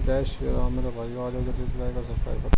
जय श्री राम मेरे भाई, आ जाओ जल्दी, लाइक और सब्सक्राइब करो।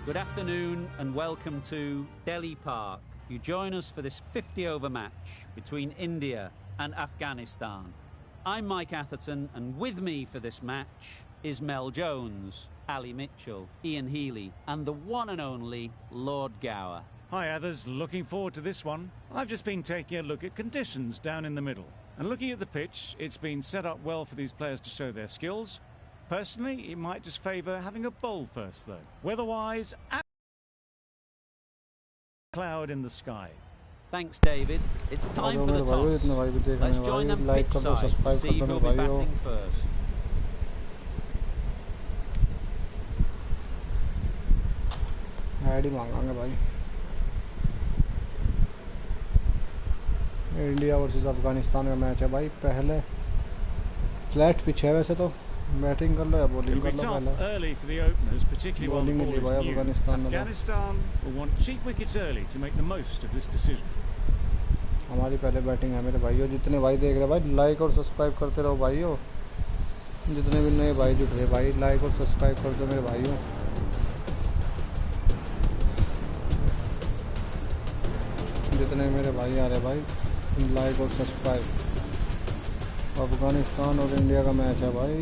Good afternoon and welcome to Delhi Park. You join us for this 50-over match between India and Afghanistan. I'm Mike Atherton, and with me for this match is Mel Jones, Ali Mitchell, Ian Healy and the one and only Lord Gower. Hi others, looking forward to this one. I've just been taking a look at conditions down in the middle. And looking at the pitch, it's been set up well for these players to show their skills. Personally, it might just favour having a bowl first, though. Weather-wise, cloud in the sky. Thanks, David. It's time for the toss. Let's join them pitch side to see who'll be batting first. Ad ही मांगेंगे भाई। India versus Afghanistan का match है भाई। पहले flat pitch है वैसे तो, बैटिंग कर लो या बॉलिंग कर लो पहले। Early for the openers, particularly while the ball is new. Afghanistan will want cheap wickets early to make the most of this decision. हमारी पहले बैटिंग है मेरे भाइयों। जितने भाई देख रहे भाई, लाइक और सब्सक्राइब करते रहो भाइयों। जितने भी नए भाई जुट रहे भाई, लाइक और सब्सक्राइब कर दो मेरे भाइयों। जितने मेरे भाई आ रहे भाई, लाइक और सब्सक्राइब। अफगानिस्तान और इंडिया का मैच है भाई,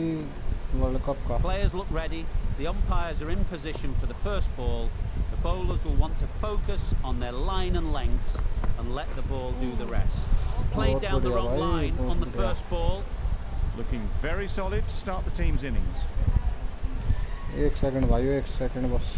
वर्ल्ड कप का। Players look ready. The umpires are in position for the first ball. The bowlers will want to focus on their line and lengths and let the ball do the rest. Played down the wrong line on the first ball. Looking very solid to start the team's innings. एक second भाइयों, एक second बस।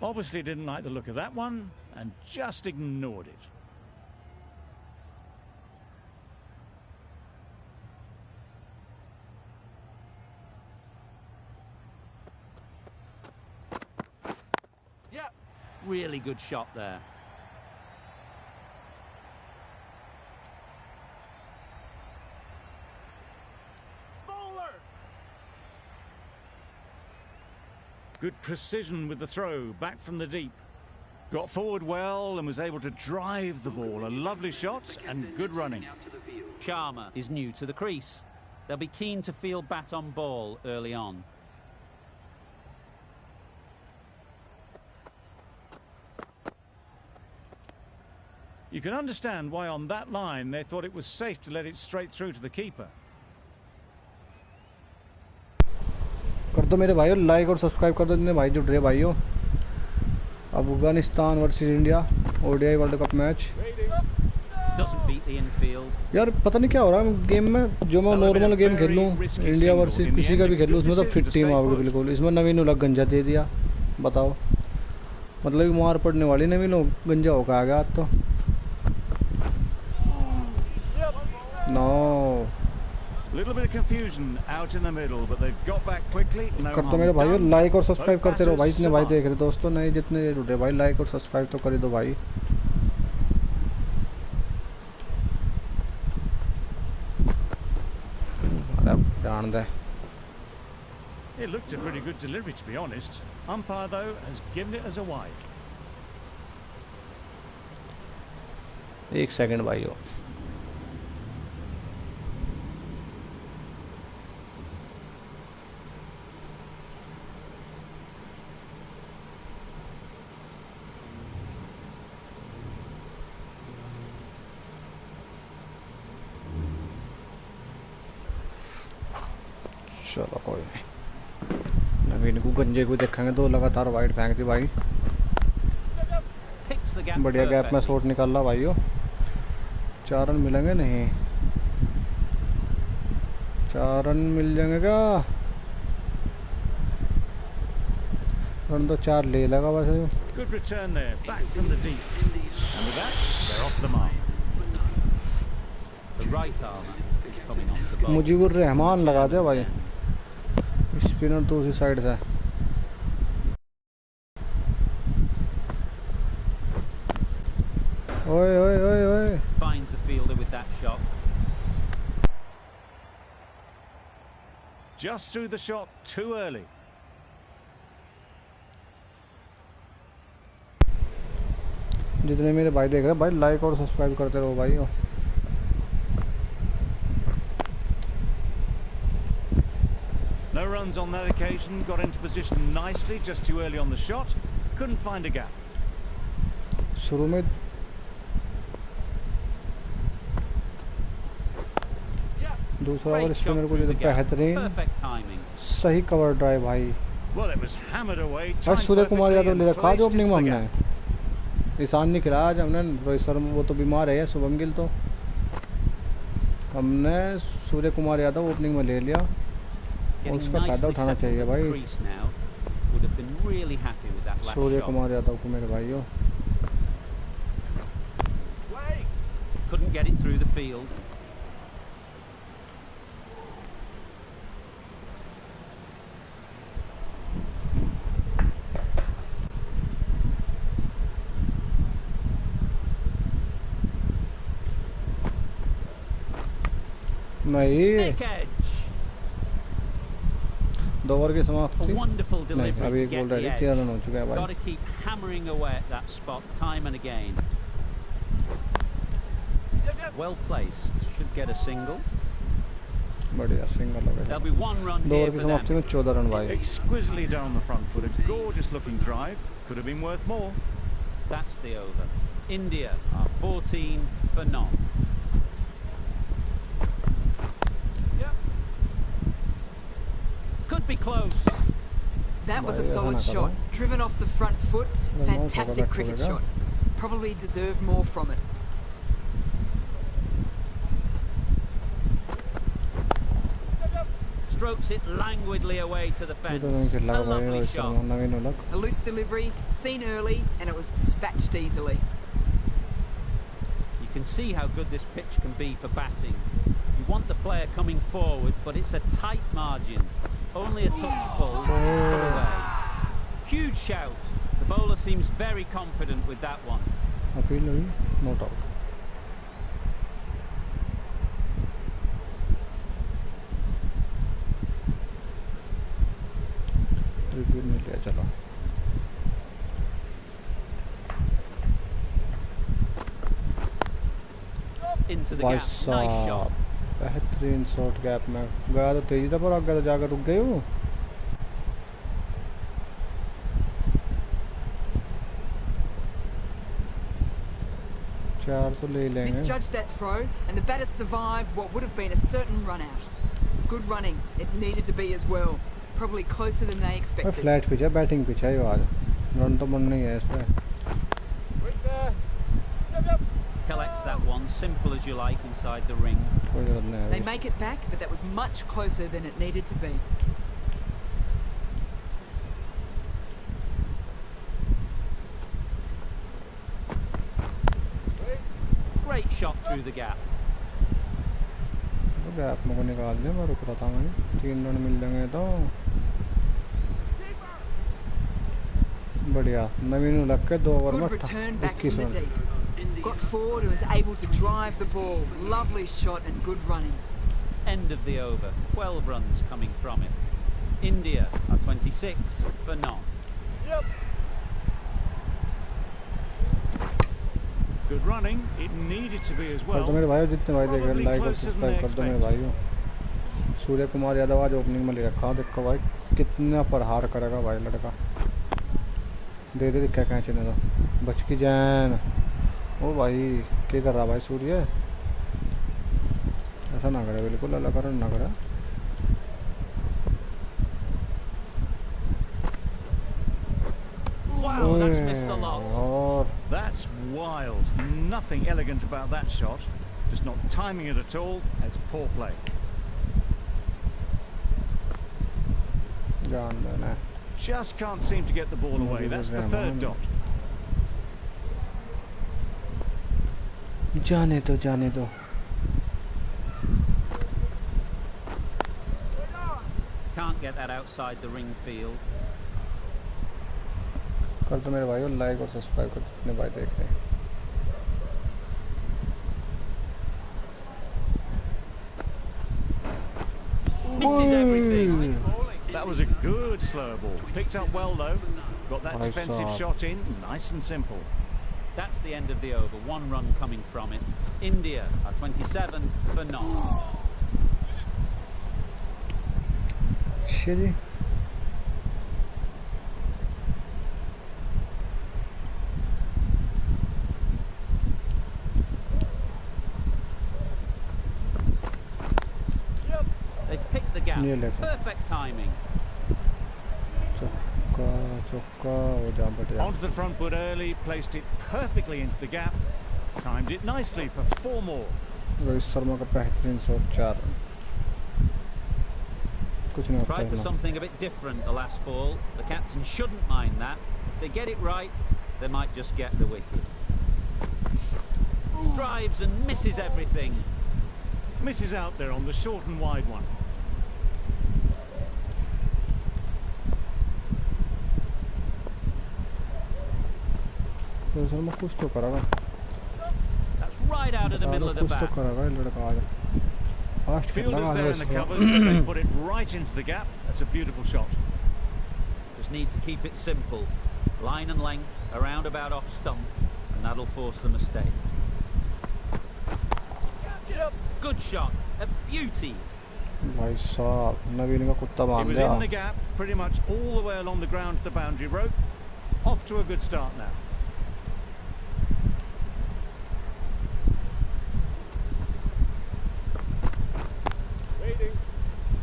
Obviously didn't like the look of that one and just ignored it. Yeah, really good shot there. Good precision with the throw, back from the deep. Got forward well and was able to drive the ball. A lovely shot and good running. Sharma is new to the crease. They'll be keen to field bat on ball early on. You can understand why on that line they thought it was safe to let it straight through to the keeper. कर दो मेरे भाइयों, like और subscribe कर दो जितने भाई जुड़ रहे भाइयों। Afghanistan versus India ODI world cup match. यार पता नहीं क्या हो रहा है गेम में। जो मैं नॉर्मल गेम खेल लूँ, इंडिया वर्सेस किसी का भी खेल लूँ, उसमें तो फिट टीम आओगे बिल्कुल। इसमें नवीन उलग गंजा दे दिया, बताओ। मतलब कि मार पड़ने वाली नवीन गंजा होकर आ गया आज तो। No Little bit of confusion out in the middle, but they've got back quickly. No कर दो मेरे भाइयों, लाइक और सब्सक्राइब करते रहो भाई। जितने भाई देख रहे दोस्तों, नए जितने जुड़े भाई, लाइक और सब्सक्राइब तो कर दो भाई। अरे जान दे। It looked a pretty good delivery, to be honest. Umpire, though, has given it as a wide. एक सेकंड भाइयों। चलो कोई नहीं, नवीन को गंजे को देखेंगे तो लगातार वाइड फेंक दी भाई। बढ़िया गैप में शॉट निकाल रहा भाइयों। 4 रन मिलेंगे नहीं, 4 रन मिल जाएंगे क्या? रन तो 4 ले लगा बस। Good return there, back from the deep. And with that, they're off the mark. The right armour is coming on to bowl. Mujibur Rahman लगा दे भाई, स्पिनर तो उसी साइड से। ओए ओए ओए ओए, Finds the fielder with that shot. Just threw the shot too early. जितने मेरे भाई देख रहे हैं भाई, लाइक और सब्सक्राइब करते रहो भाई। No runs on that occasion, got into position nicely, just too early on the shot, couldn't find a gap. शुरू में दूसरा ओवर स्पिनर को जो बेहतरीन सही कवर ड्राइव भाई। Well, it was hammered away. भाई सूर्य कुमार यादव ले रखा जो ओपनिंग में हमने, ईशान नहीं खिलाया आज हमने। रोहित शर्मा वो तो बीमार है, शुभम गिल तो हमने सूर्य कुमार यादव ओपनिंग में ले लिया, और उसका फायदा उठाना चाहिए भाई सूर्य कुमार यादव को मेरे भाइयों। Couldn't get it through the field. नहीं, 2 ओवर की समाप्ति नहीं, अभी एक बॉल रह गई, 13 रन हो चुका है भाई। Got to keep hammering away at that spot time and again. Well placed, should get a single. बढ़िया सिंगल हो गया। There'll be 1 run 2 here over की for समाप्ति में them. 14 रन भाई। Exquisitely down the front foot, a gorgeous looking drive, could have been worth more. That's the over. India are 14 for none. Could be close. That was a solid shot, driven off the front foot. Fantastic cricket shot. Probably deserved more from it. Strokes it languidly away to the fence. A lovely shot. A loose delivery, seen early, and it was dispatched easily. You can see how good this pitch can be for batting. You want the player coming forward, but it's a tight margin. Only a touch full, put away. Huge shout. The bowler seems very confident with that one. Appeal हुई, not out. Review नहीं लिया, चलो। Into the gap, nice shot. बेहतरीन shot gap में गया तो तेजी था, पर आगे तो जाकर रुक गए वो। चार तो ले लेंगे। Misjudged that throw, and the batter survived what would have been a certain run out. Good running, it needed to be as well. Probably closer than they expected. Flat pitch है, बैटिंग पिच है ये आज, run तो बनना ही है इस पे। Collects that one, simple as you like, inside the ring. They make it back, but that was much closer than it needed to be. Great shot through the gap. यार gap में को निकाल दे, मैं रुक रहा था, मैं 3 रन मिल जाएंगे तो बढ़िया। नवीन लग के 2 ओवर में 21 run. Got forward and was able to drive the ball. Lovely shot and good running. End of the over. 12 runs coming from it. India are 26 for none. Yep. Good running. It needed to be as well. तो मेरे भाइयों जितने भाई देख रहे हैं like और subscribe कर दो मेरे भाइयों। सूर्य कुमार यादव आज ओपनिंग में ले रखा, देखो भाई कितना प्रहार करेगा भाई लड़का। दे दे क्या कैच ने तो बच की जान। ओ भाई क्या कर रहा भाई सूर्य, ऐसा ना करे बिल्कुल, अल्लाह करे ना करे। Wow, that's missed a lot. That's wild. Nothing elegant about that shot. Just not timing it at all. It's poor play. Just can't seem to get the ball away. That's the third dot. जाने दो जाने दो। Can't get that outside the ring field. कर दो मेरे भाइयों like और subscribe कर दो जितने भाई देख रहे हैं। Misses everything. That was a good slow ball. Picked up well though. Got that defensive shot in, nice and simple. That's the end of the over. 1 run coming from it. India are 27 for none. Ji They picked the gap. Perfect timing. Onto the front foot early, placed it perfectly into the gap, timed it nicely for 4 more. Rohit Sharma का बेहतरीन shot 4 run. कुछ नहीं होता। Tried for something a bit different the last ball. The captain shouldn't mind that. If they get it right, they might just get the wicket. Drives and misses everything. Misses out there on the short and wide one. That's right out of the middle of the bat. Fielders there in the covers, but they put it right into the gap. That's a beautiful shot. Just need to keep it simple. Line and length, around about off stump, and that'll force the mistake. Good shot, a beauty. It was in the gap, pretty much all the way along the ground to the boundary rope. Off to a good start now.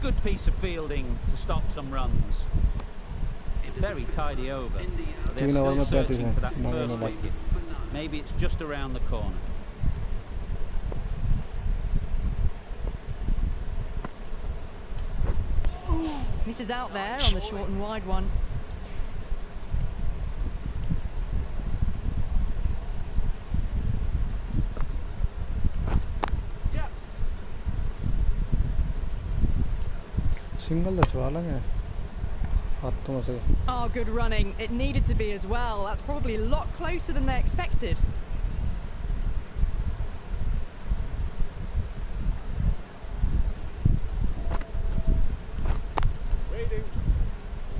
Good piece of fielding to stop some runs. Very tidy over. But they're still searching for that first wicket. Maybe it's just around the corner. Misses out there on the short and wide one. Single Oh, good running. It needed to be as well. That's probably a lot closer than they expected.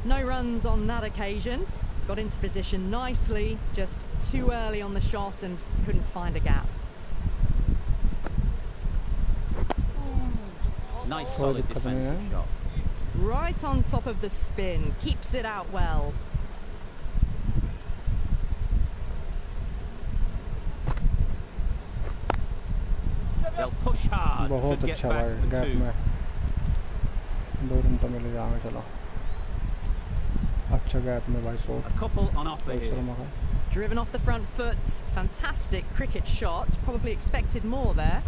No runs on that occasion. Got into position nicely, just too early on the shot and couldn't find a gap. Nice solid defensive shot. Right on top of the spin, keeps it out well. They'll push hard. Should get back for 2. A couple on offer here. Driven off the front foot, fantastic cricket shot. Probably expected more there.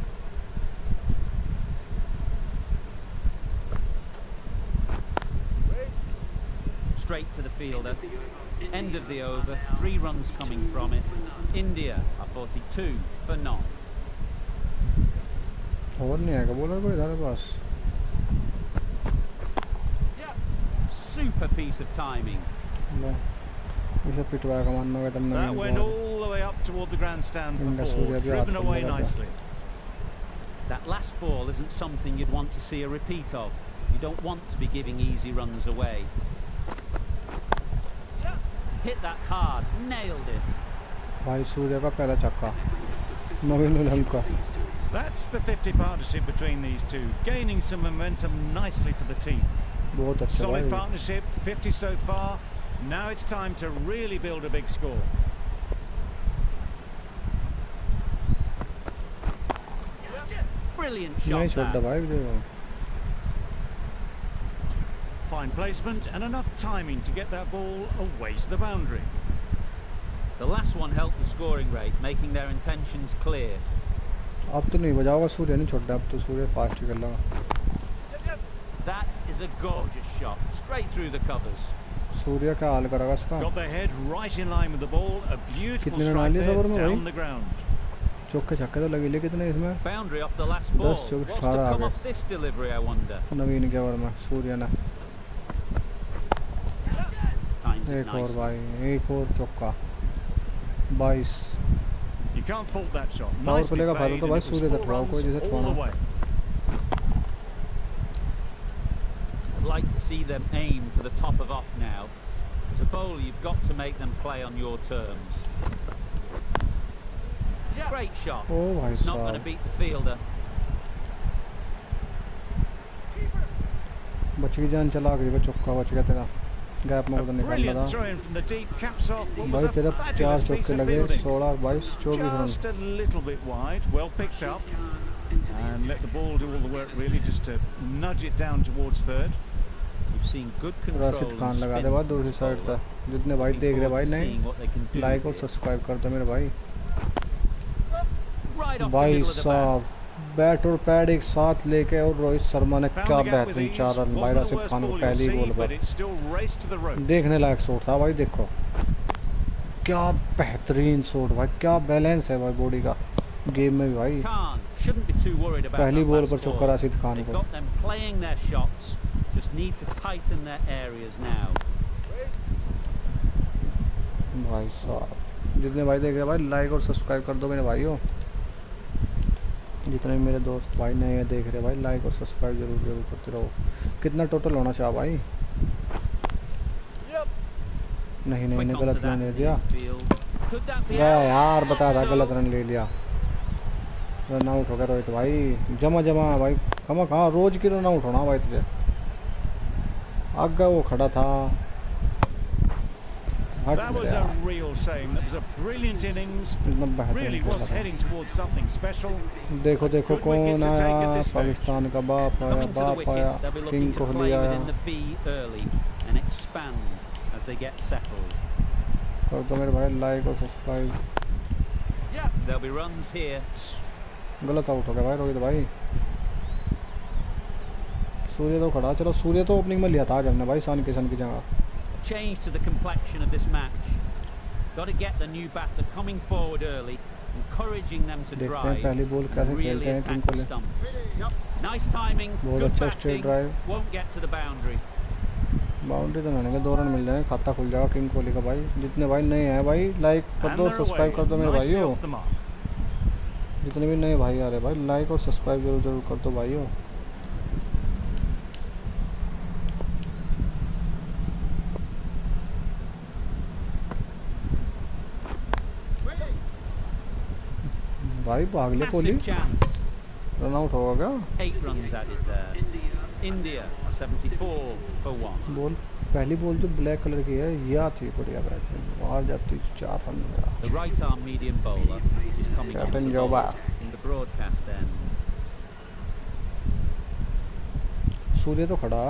Straight to the fielder. End of the over. 3 runs coming from it. India are 42 for none. और नहीं आएगा bowler कोई इधर पास। Super piece of timing. इसे पिटवा का मानना है तुमने। That went all the way up toward the grandstand for four, driven away nicely. That last ball isn't something you'd want to see a repeat of. You don't want to be giving easy runs away. Hit that hard, nailed it. भाई सूर्य का पहला छक्का, नवीन हल्का। That's the 50 partnership between these two, gaining some momentum nicely for the team. बहुत अच्छा Solid partnership, 50 so far. Now it's time to really build a big score. Brilliant shot there. Fine placement and enough timing to get that ball away to the boundary. The last one helped the scoring rate, making their intentions clear. अब तो नहीं बजाओगा सूर्य नहीं छोड़ अब तो सूर्य fast कर लगा। That is a gorgeous shot, straight through the covers. सूर्य का हाल करेगा इसका। Got their head right in line with the ball, a beautiful strike there down the ground. चौके छक्के तो लगे कितने इसमें? Boundary off the last ball. What's to come off this delivery, I wonder? नवीन के ओवर में सूर्य ने एक और भाई, एक और चौका 22। You can't fault that shot. Nicely played, and it was 4 runs all the way. I'd like to see them aim for the top of off now. As a bowler, you've got to make them play on your terms. Great shot. Oh, it's not going to beat the fielder. बच गई जान चला गई चौका बच गया तेरा gap में उधर निकाल लगा भाई तेरा 4 चौके लगे 16 22 24 run just a little bit wide, well picked up and let the ball do all the work really just to nudge it down towards third. We've seen good control. Rashid Khan लगा दे बाद दूसरी साइड पे जितने भाई देख रहे भाई नहीं लाइक और सब्सक्राइब कर दो मेरे भाई। भाई साहब बैट और पैड एक साथ लेके और रोहित शर्मा ने क्या बेहतरीन 4 रन भाई राशिद खान को पहली बॉल पर देखने लायक शॉट था भाई। देखो क्या बेहतरीन शॉट भाई, क्या बैलेंस है भाई बॉडी का गेम में भी भाई। पहली बॉल पर चौका राशिद खान को। भाई साहब जितने भाई देख रहे भाई लाइक और सब्सक्राइब कर दो मेरे भाइयों। जितने भी मेरे दोस्त भाई नए देख रहे भाई लाइक और सब्सक्राइब जरूर करते रहो। कितना टोटल होना चाहिए भाई? नहीं गलत रन ले लिया यार, बता रहा गलत रन ले लिया, रन आउट हो गया रोहित भाई। जमा भाई कहाँ रोज की रन आउट होना भाई तुझे। आगे वो खड़ा था। That was a real shame. That was a brilliant innings. Really was heading towards something special. देखो कौन आया, पाकिस्तान का बाप आया, किंग कोहली आया। कर दो मेरे भाई लाइक और सब्सक्राइब। गलत आउट हो गया भाई रोहित भाई। सूर्य तो खड़ा, चलो सूर्य तो ओपनिंग में लिया था आज हमने भाई ईशान किशन की जगह। Change to the complexion of this match. Got to get the new batter coming forward early, encouraging them to drive and really attack the stumps. Nice timing, good batting, won't get to the boundary. Boundary तो नहीं, 2 run मिल जाए खाता खुल जाएगा king Kohli का भाई। जितने भाई नए हैं भाई लाइक कर दो सब्सक्राइब कर दो मेरे भाइयों। जितने भी नए भाई आ रहे भाई लाइक और सब्सक्राइब जरूर कर दो भाइयों। भाई भाग ले कोहली, रन आउट होगा क्या? 8 runs added there. India 74 for 1. Ball पहली बॉल जो ब्लैक कलर की है यह थी बढ़िया बैटिंग, मार जाती 4 run. The right arm medium bowler is coming on to bowl in the broadcast end. सूर्य तो खड़ा।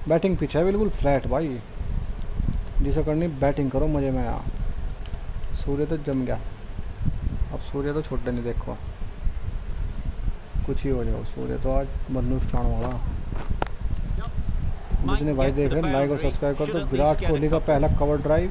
बैटिंग पिच है बिल्कुल फ्लैट भाई, जिसे करनी बैटिंग करो मजे में आ। सूर्य तो जम गया, अब सूर्य तो छोटे नहीं, देखो कुछ ही हो जाओ। सूर्य तो आज बंदूक स्टार्ट वाला। जितने भाई देख रहे हैं लाइक और सब्सक्राइब कर दो। विराट कोहली का पहला cover drive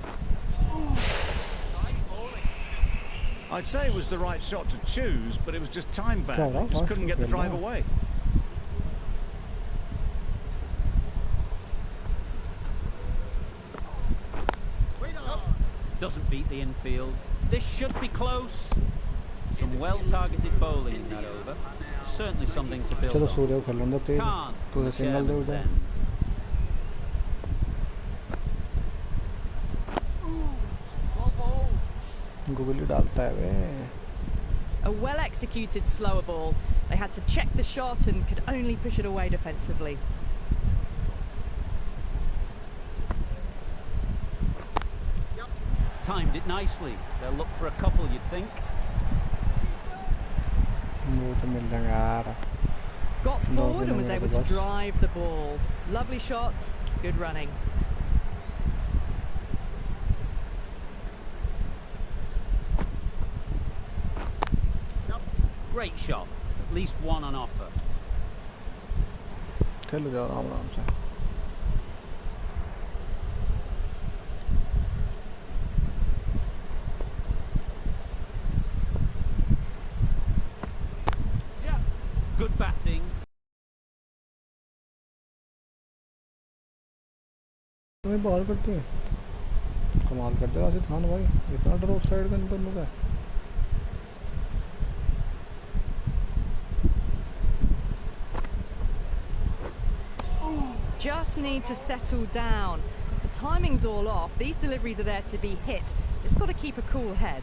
I'd say it was the right shot to choose, but it was just time bad. He just couldn't get the drive away. Doesn't beat the infield. This should be close. Some well-targeted bowling in that over. Certainly something to build on. Khan, the chairman's end. A well-executed slower ball. They had to check the shot and could only push it away defensively. Timed it nicely. They'll look for a couple, you'd think. Got forward and was able to drive the ball. Lovely shot, good running. Great shot. At least one on offer. Good batting. तुम्हें ball करते हैं कमाल करते हैं राशिद खान भाई इतना डर of side के अंदर लगा Just need to settle down. The timing's all off. These deliveries are there to be hit. Just got to keep a cool head.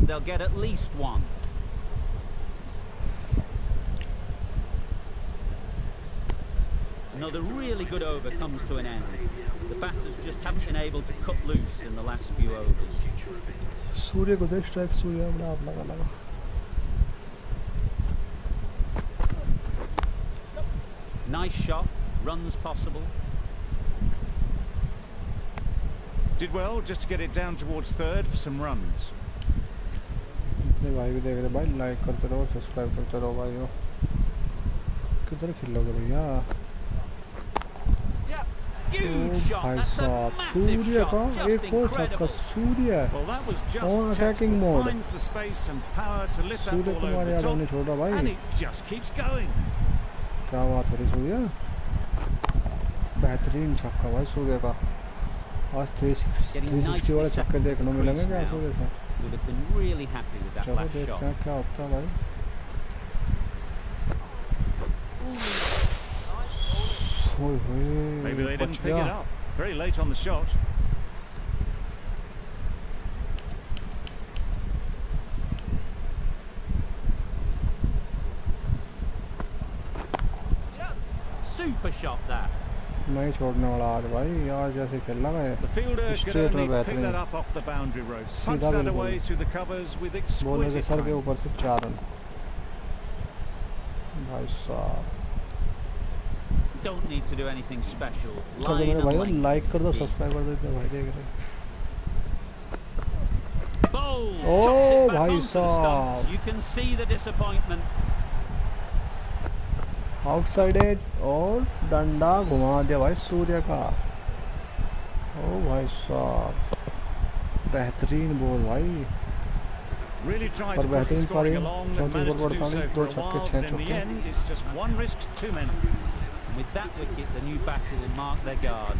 They'll get at least one. Another really good over comes to an end. The batters just haven't been able to cut loose in the last few overs. सूर्य को देख strike सूर्य बड़ा आप लगा Nice shot, runs possible. Did well just to get it down towards third for some runs. अपने भाई भी देख रहे भाई लाइक करते रहो सब्सक्राइब करते रहो भाइयों किधर खेलोगे भैया Huge shot. That's a massive shot. Just incredible. Well, that was just attacking mode. Finds the space and power to lift that ball over the top, and it just keeps going. क्या बात है सूर्य बेहतरीन छक्का भाई सूर्य का आज 360 वाले छक्के देखने मिलेंगे क्या सूर्य से Would have been really happy with that last shot. देखते हैं क्या होता है भाई Maybe they didn't pick it up. Very late on the shot. Super shot that. नहीं छोड़ने वाला आज भाई आज जैसे खेलना है The fielder could only pick that up off the boundary rope. Punch that away through the covers with exquisite sir के ऊपर से 4 रन भाई साहब Don't need to do anything special. तो मेरे भाई लाइक कर दो सब्सक्राइब कर दो भाई देख रहे Oh भाई साहब You can see the disappointment. Outside edge और डंडा घुमा दिया भाई सूर्य का ओ भाई साहब बेहतरीन बॉल भाई पर बेहतरीन पारी 34 पर 48 2 छक्के 6 चौके With that wicket, the new batter will mark their guard.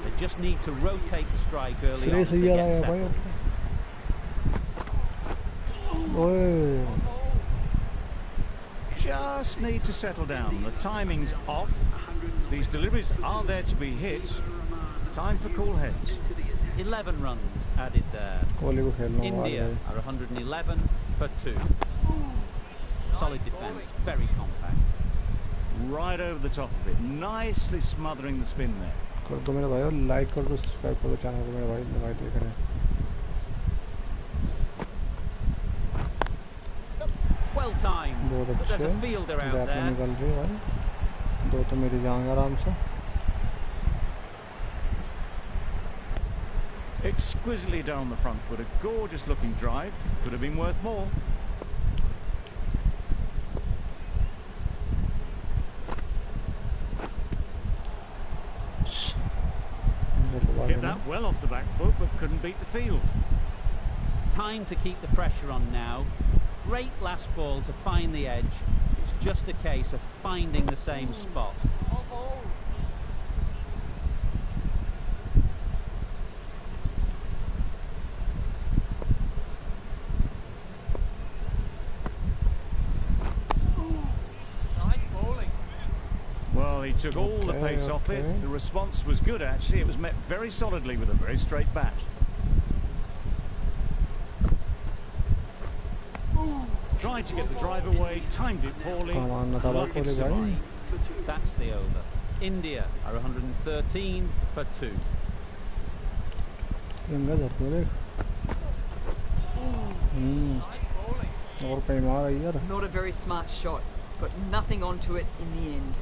They just need to rotate the strike early on as they get settled. Just need to settle down. The timing's off. These deliveries are there to be hit. Time for cool heads. 11 runs added there. India are 111 for 2. Solid defence, very compact. Right over the top of it, nicely smothering the spin there. कर दो मेरे भाई like कर दो subscribe कर दो channel को मेरे भाई देख रहे हैं Well timed, but there's a fielder out there. निकल रही है भाई दो तो मेरी जाएंगे आराम से Exquisitely down the front foot, a gorgeous looking drive. Could have been worth more. Hit that well off the back foot, but couldn't beat the field. Time to keep the pressure on now. Great last ball to find the edge. It's just a case of finding the same spot. Well, he took all the pace off it. The response was good, actually. It was met very solidly with a very straight bat. Tried to get the drive away, timed it poorly. Lucky to survive. That's the over. India are 113 for 2. Not a very smart shot. Got nothing onto it in the end.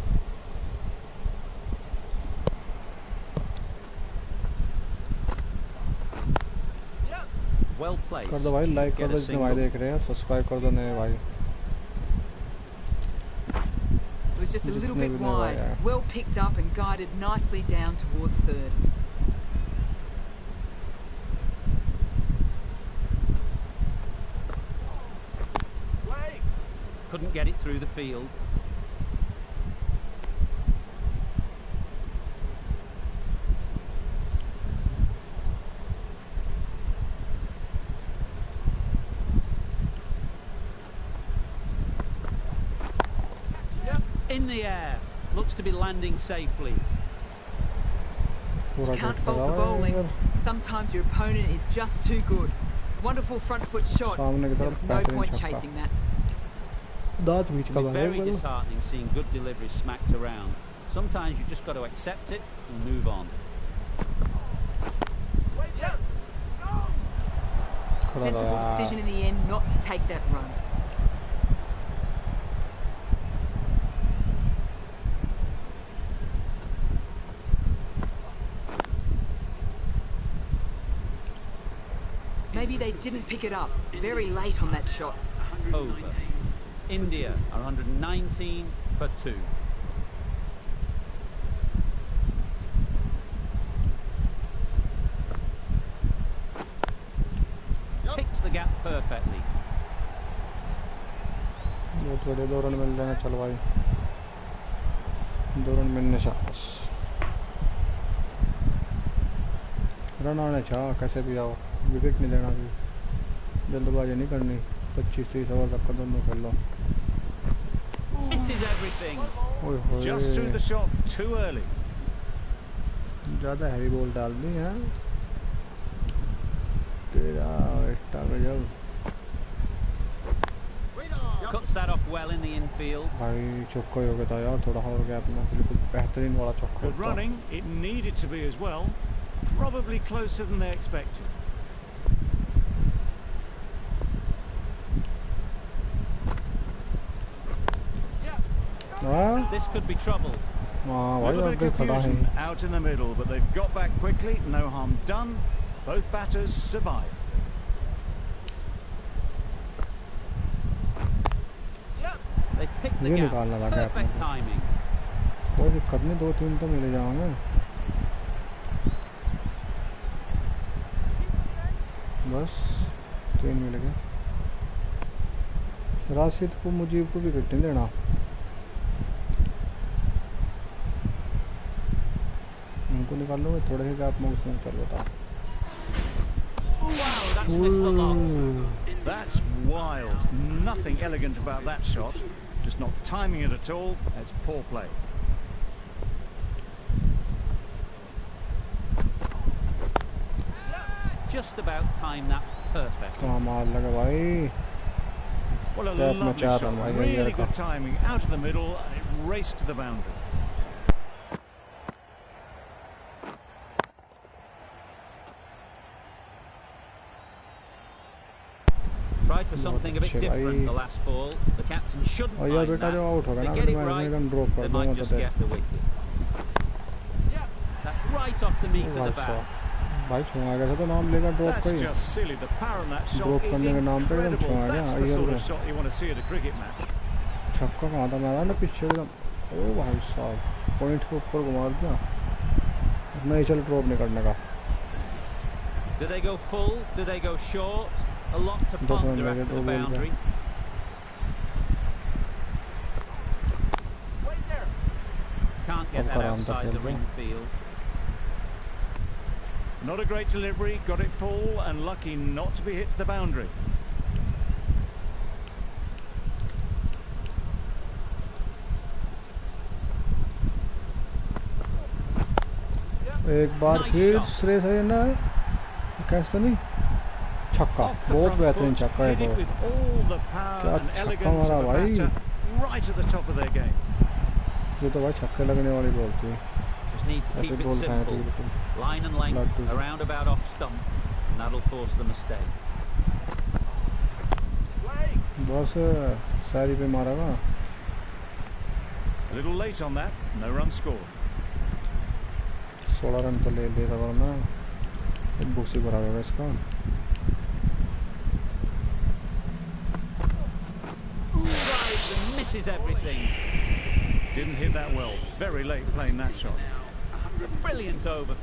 Well placed. कर दो भाई, like कर दो जितने भाई देख रहे हैं, सब्सक्राइब कर दो नए भाई. It was just a little bit wide. Well picked up and guided nicely down towards third. Couldn't get it through the field. In the air, looks to be landing safely. You can't fault the bowling. Sometimes your opponent is just too good. Wonderful front foot shot. There was no point chasing that. It can be very disheartening seeing good deliveries smacked around. Sometimes you just got to accept it and move on. Sensible decision in the end not to take that run. Maybe they didn't pick it up. Very late on that shot. Over. India are 119 for 2. Picks the gap perfectly. ये थोड़े 2 run मिल जाना, चल भाई 2 run मिलने चाहिए. Run आने चाहिए कैसे भी आओ. विकेट नहीं लेना, भी जल्दबाजी नहीं करनी. 25-30 ओवर तक का दोनों खेल लो. Misses everything. Just threw the shot too early. ज़्यादा हैवी बॉल डाल दी है तेरा एक्स्ट्रा गजब. Cuts that off well in the infield. भाई चौका ही हो गया था यार, थोड़ा और गया अपना. बिल्कुल बेहतरीन वाला चौका. Good running. It needed to be as well. Probably closer than they expected. This could be trouble. A little bit of confusion out in the middle, but they've got back quickly. No harm done. Both batters survive. They picked the gap. Perfect timing. कोई दिक्कत नहीं, 2-3 तो मिले जाएंगे. बस 3 मिल गए. राशिद को, मुजीब को विकेट नहीं देना. उनको निकाल लो थोड़े से गैप में, उसमें चल बता. That's missed the lot. That's wild. Nothing elegant about that shot. Just not timing it at all. It's poor play. Just about timed that perfectly. कमाल लगा भाई. Well, a lovely shot. Really good timing. Out of the middle, it raced to the boundary. Tried for something a bit different the last ball. The captain shouldn't mind that. They get it right, they might just get the wicket. That's right off the meat of the bat. भाई छुआ गया था तो नाम लेगा drop का ही. That's just silly. The power on that shot drop is करने के नाम पे एकदम छुआ गया. That's the sort of shot you want to see at a cricket match. छक्का कहाँ था मेरा ना पीछे एकदम. ओ भाई साहब पॉइंट के ऊपर घुमा दिया. नहीं चल ड्रॉप नहीं करने का. Do they go full? Do they go short? A lot to ponder after the boundary. Can't get that outside the ring field. Not a great delivery, got it full and lucky not to be hit to the boundary. एक बार फिर श्रेयस अय्यर ने catch तो नहीं छक्का बहुत बेहतरीन छक्का है तो क्या छक्का मारा भाई ये तो भाई छक्के लगने वाली बॉल थी Just need to keep it simple. Line and length, a roundabout off stump, and that'll force the mistake. बस सारी पे मारा ना A little late on that, no run scored. 16 run तो ले लेगा वरना एक बुक्स ही भरा होगा इसका Misses everything. Didn't hit that well. Very late playing that shot. Brilliant over for